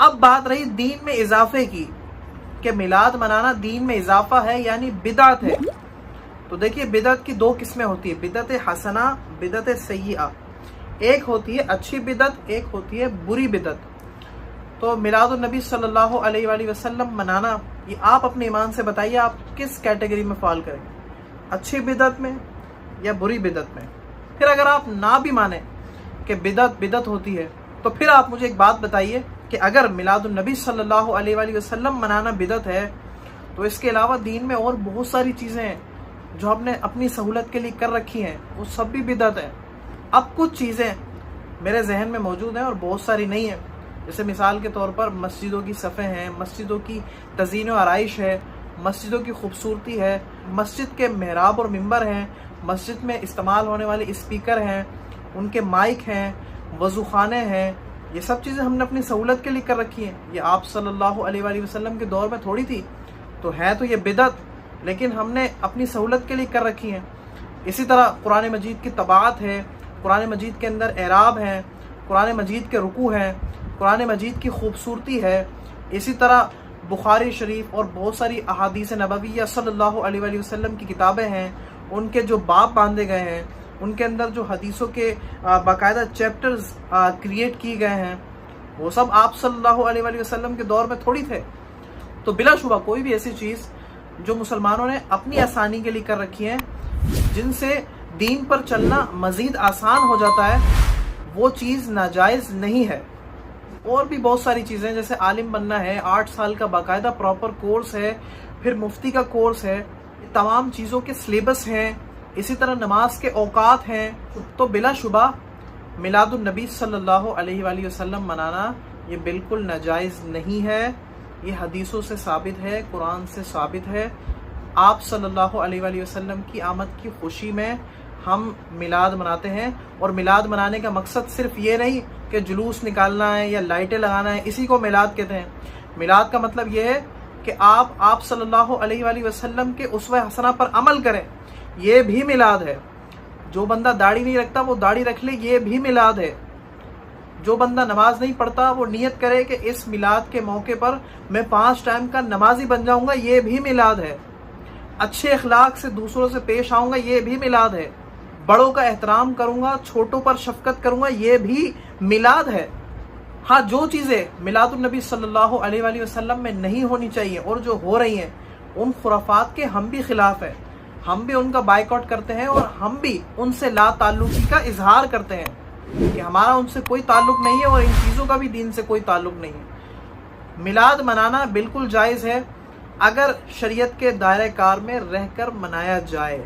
اب بات رہی دین میں اضافے کی کہ میلاد منانا دین میں اضافہ ہے یعنی بدعت ہے. تو دیکھیے بدعت کی دو قسمیں ہوتی ہے، بدعت حسنہ، بدعت سیئہ. ایک ہوتی ہے اچھی بدعت، ایک ہوتی ہے بری بدعت. تو میلاد النبی صلی اللہ علیہ وآلہ وسلم منانا، یہ آپ اپنے ایمان سے بتائیے آپ کس کیٹیگری میں فال کریں گے، اچھی بدعت میں یا بری بدعت میں؟ پھر اگر آپ نہ بھی مانیں کہ بدعت ہوتی ہے تو پھر آپ مجھے ایک بات بتائیے کہ اگر میلاد النبی صلی اللہ علیہ وآلہ وسلم منانا بدعت ہے تو اس کے علاوہ دین میں اور بہت ساری چیزیں ہیں جو ہم نے اپنی سہولت کے لیے کر رکھی ہیں، وہ سب بھی بدعت ہیں. اب کچھ چیزیں میرے ذہن میں موجود ہیں اور بہت ساری نہیں ہیں. جیسے مثال کے طور پر مسجدوں کی صفیں ہیں، مسجدوں کی تزئین و آرائش ہے، مسجدوں کی خوبصورتی ہے، مسجد کے محراب اور ممبر ہیں، مسجد میں استعمال ہونے والے اسپیکر ہیں، ان کے مائک ہیں، وضو خانے ہیں. یہ سب چیزیں ہم نے اپنی سہولت کے لیے کر رکھی ہیں. یہ آپ صلی اللہ علیہ وآلہ وسلم کے دور میں تھوڑی تھی. تو ہے تو یہ بدعت، لیکن ہم نے اپنی سہولت کے لیے کر رکھی ہیں. اسی طرح قرآن مجید کی طباعت ہے، قرآن مجید کے اندر اعراب ہیں، قرآن مجید کے رکوع ہیں، قرآن مجید کی خوبصورتی ہے. اسی طرح بخاری شریف اور بہت ساری احادیث نبویہ صلی اللہ علیہ وآلہ وسلم کی کتابیں ہیں، ان کے جو باب باندھے گئے ہیں، ان کے اندر جو حدیثوں کے باقاعدہ چیپٹرز کریٹ کیے گئے ہیں، وہ سب آپ صلی اللہ علیہ وآلہ وسلم کے دور میں تھوڑی تھے. تو بلا شبہ کوئی بھی ایسی چیز جو مسلمانوں نے اپنی آسانی کے لیے کر رکھی ہے، جن سے دین پر چلنا مزید آسان ہو جاتا ہے، وہ چیز ناجائز نہیں ہے. اور بھی بہت ساری چیزیں، جیسے عالم بننا ہے، 8 سال کا باقاعدہ پراپر کورس ہے، پھر مفتی کا کورس ہے، تمام چیزوں کے سلیبس ہیں، اسی طرح نماز کے اوقات ہیں. تو بلا شبہ میلاد النبی صلی اللہ علیہ وآلہ وسلم منانا یہ بالکل ناجائز نہیں ہے. یہ حدیثوں سے ثابت ہے، قرآن سے ثابت ہے. آپ صلی اللہ علیہ وآلہ وسلم کی آمد کی خوشی میں ہم میلاد مناتے ہیں. اور میلاد منانے کا مقصد صرف یہ نہیں کہ جلوس نکالنا ہے یا لائٹیں لگانا ہے، اسی کو میلاد کہتے ہیں. میلاد کا مطلب یہ ہے کہ آپ صلی اللہ علیہ وآلہ وسلم کے اسوہ حسنہ پر عمل کریں، یہ بھی میلاد ہے. جو بندہ داڑھی نہیں رکھتا وہ داڑھی رکھ لے، یہ بھی میلاد ہے. جو بندہ نماز نہیں پڑھتا وہ نیت کرے کہ اس میلاد کے موقع پر میں 5 ٹائم کا نمازی بن جاؤں گا، یہ بھی میلاد ہے. اچھے اخلاق سے دوسروں سے پیش آؤں گا، یہ بھی میلاد ہے. بڑوں کا احترام کروں گا، چھوٹوں پر شفقت کروں گا، یہ بھی میلاد ہے. ہاں، جو چیزیں میلاد النبی صلی اللہ علیہ وآلہ وسلم میں نہیں ہونی چاہیے اور جو ہو رہی ہیں، ان خرافات کے ہم بھی خلاف ہیں. ہم بھی ان کا بائیکاٹ کرتے ہیں اور ہم بھی ان سے لا تعلقی کا اظہار کرتے ہیں کہ ہمارا ان سے کوئی تعلق نہیں ہے اور ان چیزوں کا بھی دین سے کوئی تعلق نہیں ہے. میلاد منانا بالکل جائز ہے اگر شریعت کے دائرہ کار میں رہ کر منایا جائے.